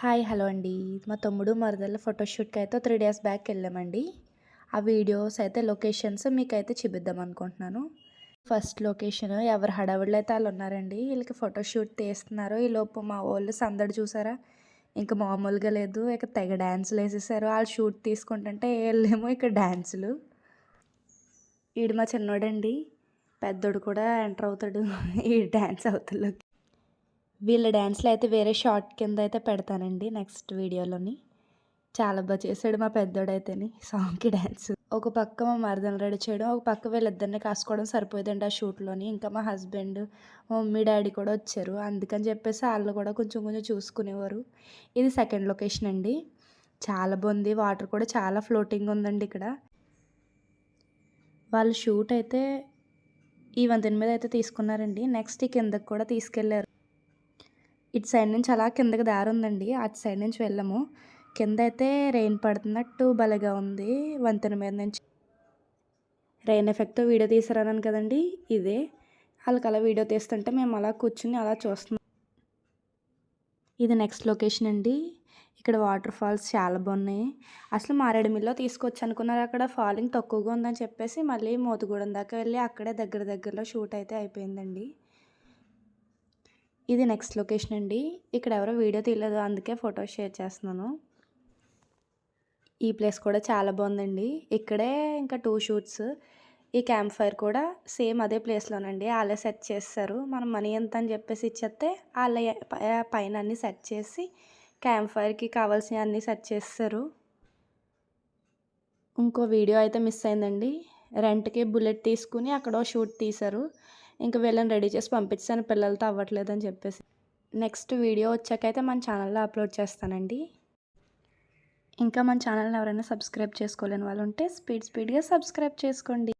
Hi hello అండి. మా తమ్ముడు మరదళ్ళ ఫోటోషూట్‌కి అయితే 3 డేస్ బ్యాక్ వెళ్ళామండి. ఆ వీడియోస్ అయితే లొకేషన్స్ మీకైతే చూపిద్దాం అనుకుంటున్నాను. ఫస్ట్ లొకేషన్ ఎవరి హడావిడిలో అయితే ఆళ్ళు ఉన్నారండి. వీళ్ళకి ఫోటోషూట్ తీస్తున్నారు. ఈలోపు మా వోళ్ళు సందడి చూసారా? ఇంక మామూలుగా లేదు. ఇక తెగ డాన్సులేసేసారు. ఆళ్ళు షూట్ తీసుకుంటుంటే ఈళ్ళేమో ఇక్కడ డాన్సులు. ఈడు మా చిన్నోడండి. పెద్దోడు కూడా ఎంటర్ అవుతాడు ఈ డాన్స్ అవతల్లోకి. వీళ్ళ డాన్స్‌లో అయితే వేరే షార్ట్ కింద అయితే పెడతానండి నెక్స్ట్ వీడియోలోని. చాలా చేసాడు మా పెద్దోడైతేని సాంగ్‌కి డాన్స్. ఒక పక్క మా మరదల్ని రెడీ చేయడం, ఒక పక్క వీళ్ళిద్దరిని కాసుకోవడం సరిపోయేదండి ఆ షూట్‌లోని. ఇంకా మా హస్బెండ్, మా మమ్మీ, డ్యాడీ కూడా వచ్చారు. అందుకని చెప్పేసి ఆళ్ళు కూడా కొంచెం కొంచెం చూసుకునేవారు. ఇది సెకండ్ లొకేషన్ అండి. చాలా బాగుంది. వాటర్ కూడా చాలా ఫ్లోటింగ్ ఉందండి ఇక్కడ. వాళ్ళు షూట్ అయితే ఈ వంతెన మీద అయితే తీసుకున్నారండి. నెక్స్ట్ ఈ కిందకి కూడా తీసుకెళ్లారు. ఇటు సైడ్ నుంచి అలా కిందకి దారుందండి. అటు సైడ్ నుంచి వెళ్ళాము. కిందయితే రెయిన్ పడుతున్నట్టు భలేగా ఉంది వంతెన మీద నుంచి. రెయిన్ ఎఫెక్ట్‌తో వీడియో తీశారన్నాను కదండీ! ఇదే. ఆళ్ళకలా వీడియో తీస్తుంటే మేము అలా కూర్చొని అలా చూస్తున్నాం. ఇది నెక్స్ట్ లొకేషన్ అండి. ఇక్కడ వాటర్ ఫాల్స్ చాలా బాగున్నాయి. అసలు మారేడుమిల్లిలో తీసుకొచ్చనుకున్నారు. అక్కడ ఫాలింగ్ తక్కువగా ఉందని చెప్పేసి మళ్ళీ మోతుగూడెం దాకా వెళ్ళి అక్కడే దగ్గరలో షూట్ అయితే అయిపోయిందండి. ఇది నెక్స్ట్ లొకేషన్ అండి. ఇక్కడ ఎవరో వీడియో తీయలేదు. అందుకే ఫోటో షేర్ చేస్తున్నాను. ఈ ప్లేస్ కూడా చాలా బాగుందండి. ఇక్కడే ఇంకా 2 షూట్స్. ఈ క్యాంప్ ఫైర్ కూడా సేమ్ అదే ప్లేస్‌లోనండి. ఆళ్ళే సెట్ చేసేసారు. మనం మనీ ఎంత అని చెప్పేసి ఇచ్చేస్తే ఆళ్ళే పైన అన్నీ సెట్ చేసి క్యాంప్ ఫైర్‌కి కావాల్సినవన్నీ సెట్ చేసేసారు. ఇంకో వీడియో అయితే మిస్ అయిందండి. రెంట్‌కి బుల్లెట్ తీసుకొని అక్కడో షూట్ తీశారు. ఇంక వీళ్ళని రెడీ చేసి పంపించేసాను పిల్లలతో అవ్వట్లేదని చెప్పేసి. నెక్స్ట్ వీడియో వచ్చాకైతే మన ఛానల్‌లో అప్లోడ్ చేస్తానండి. ఇంకా మన ఛానల్‌ని ఎవరైనా సబ్స్క్రైబ్ చేసుకోలేని వాళ్ళు ఉంటే స్పీడ్‌గా సబ్స్క్రైబ్ చేసుకోండి.